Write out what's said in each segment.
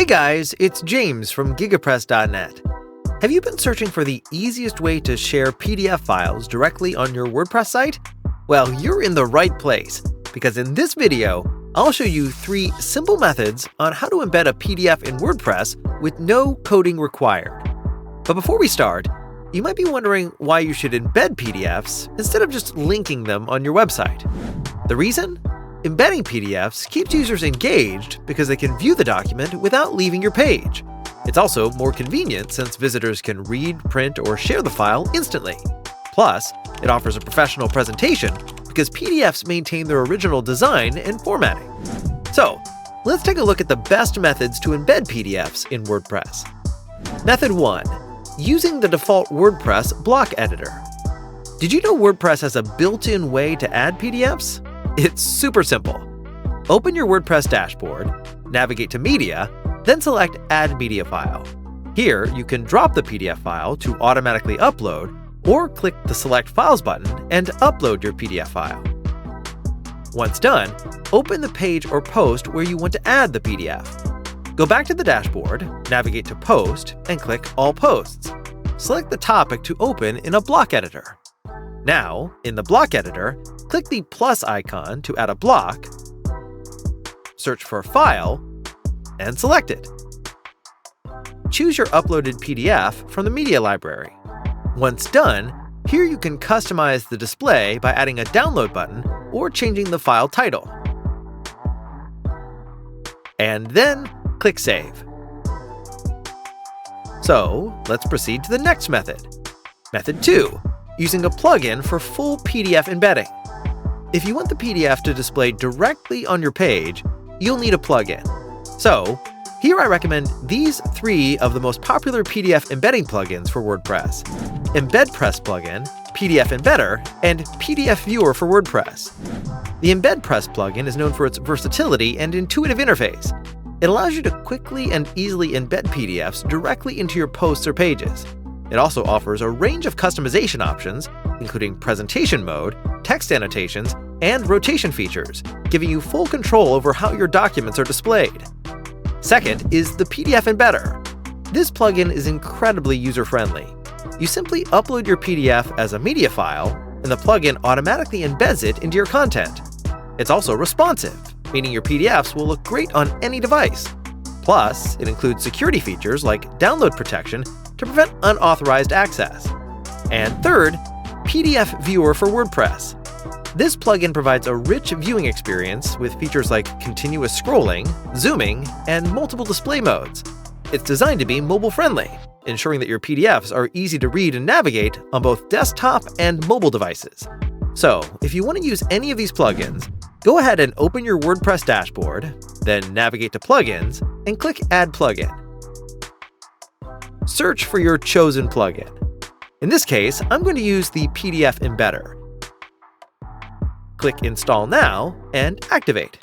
Hey guys, it's James from GigaPress.net. Have you been searching for the easiest way to share PDF files directly on your WordPress site? Well, you're in the right place, because in this video, I'll show you 3 simple methods on how to embed a PDF in WordPress with no coding required. But before we start, you might be wondering why you should embed PDFs instead of just linking them on your website. The reason? Embedding PDFs keeps users engaged because they can view the document without leaving your page. It's also more convenient since visitors can read, print, or share the file instantly. Plus, it offers a professional presentation because PDFs maintain their original design and formatting. So, let's take a look at the best methods to embed PDFs in WordPress. Method 1. Using the default WordPress block editor. Did you know WordPress has a built-in way to add PDFs? It's super simple. Open your WordPress dashboard, navigate to Media, then select Add Media File. Here, you can drop the PDF file to automatically upload, or click the Select Files button and upload your PDF file. Once done, open the page or post where you want to add the PDF. Go back to the dashboard, navigate to Post, and click All Posts. Select the topic to open in a block editor. Now, in the block editor, click the plus icon to add a block, search for File, and select it. Choose your uploaded PDF from the media library. Once done, here you can customize the display by adding a download button or changing the file title. And then click Save. So, let's proceed to the next method. Method 2. Using a plugin for full PDF embedding. If you want the PDF to display directly on your page, you'll need a plugin. So, here I recommend these 3 of the most popular PDF embedding plugins for WordPress: EmbedPress plugin, PDF Embedder, and PDF Viewer for WordPress. The EmbedPress plugin is known for its versatility and intuitive interface. It allows you to quickly and easily embed PDFs directly into your posts or pages. It also offers a range of customization options, including presentation mode, text annotations, and rotation features, giving you full control over how your documents are displayed. Second is the PDF Embedder. This plugin is incredibly user-friendly. You simply upload your PDF as a media file, and the plugin automatically embeds it into your content. It's also responsive, meaning your PDFs will look great on any device. Plus, it includes security features like download protection to prevent unauthorized access. And third, PDF Viewer for WordPress. This plugin provides a rich viewing experience with features like continuous scrolling, zooming, and multiple display modes. It's designed to be mobile-friendly, ensuring that your PDFs are easy to read and navigate on both desktop and mobile devices. So, if you want to use any of these plugins, go ahead and open your WordPress dashboard, then navigate to Plugins, and click Add Plugin. Search for your chosen plugin. In this case, I'm going to use the PDF Embedder. Click Install Now and activate.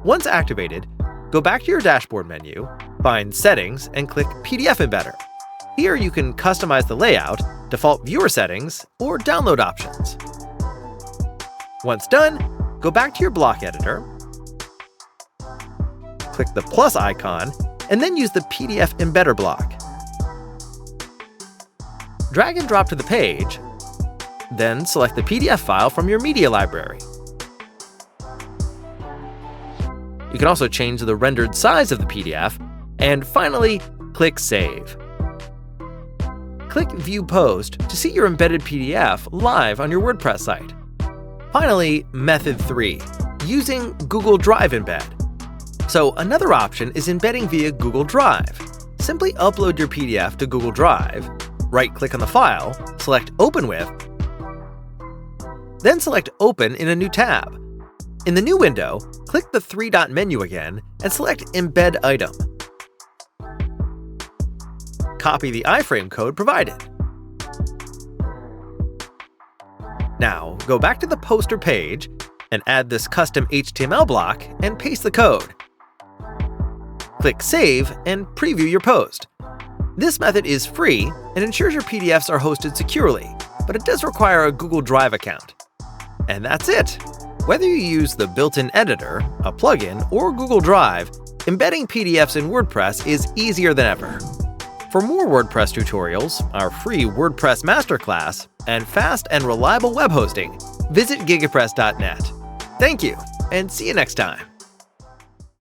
Once activated, go back to your dashboard menu, find Settings, and click PDF Embedder. Here you can customize the layout, default viewer settings, or download options. Once done, go back to your block editor, click the plus icon, and then use the PDF Embedder block. Drag and drop to the page, then select the PDF file from your media library. You can also change the rendered size of the PDF, and finally, click Save. Click View Post to see your embedded PDF live on your WordPress site. Finally, Method 3. Using Google Drive Embed. So another option is embedding via Google Drive. Simply upload your PDF to Google Drive, right-click on the file, select Open With, then select Open in a new tab. In the new window, click the 3-dot menu again and select Embed Item. Copy the iframe code provided. Now, go back to the poster page and add this custom HTML block and paste the code. Click Save and preview your post. This method is free and ensures your PDFs are hosted securely, but it does require a Google Drive account. And that's it! Whether you use the built-in editor, a plugin, or Google Drive, Embedding PDFs in WordPress is easier than ever. For more WordPress tutorials, our free WordPress masterclass, and fast and reliable web hosting, visit GigaPress.net. Thank you, and see you next time.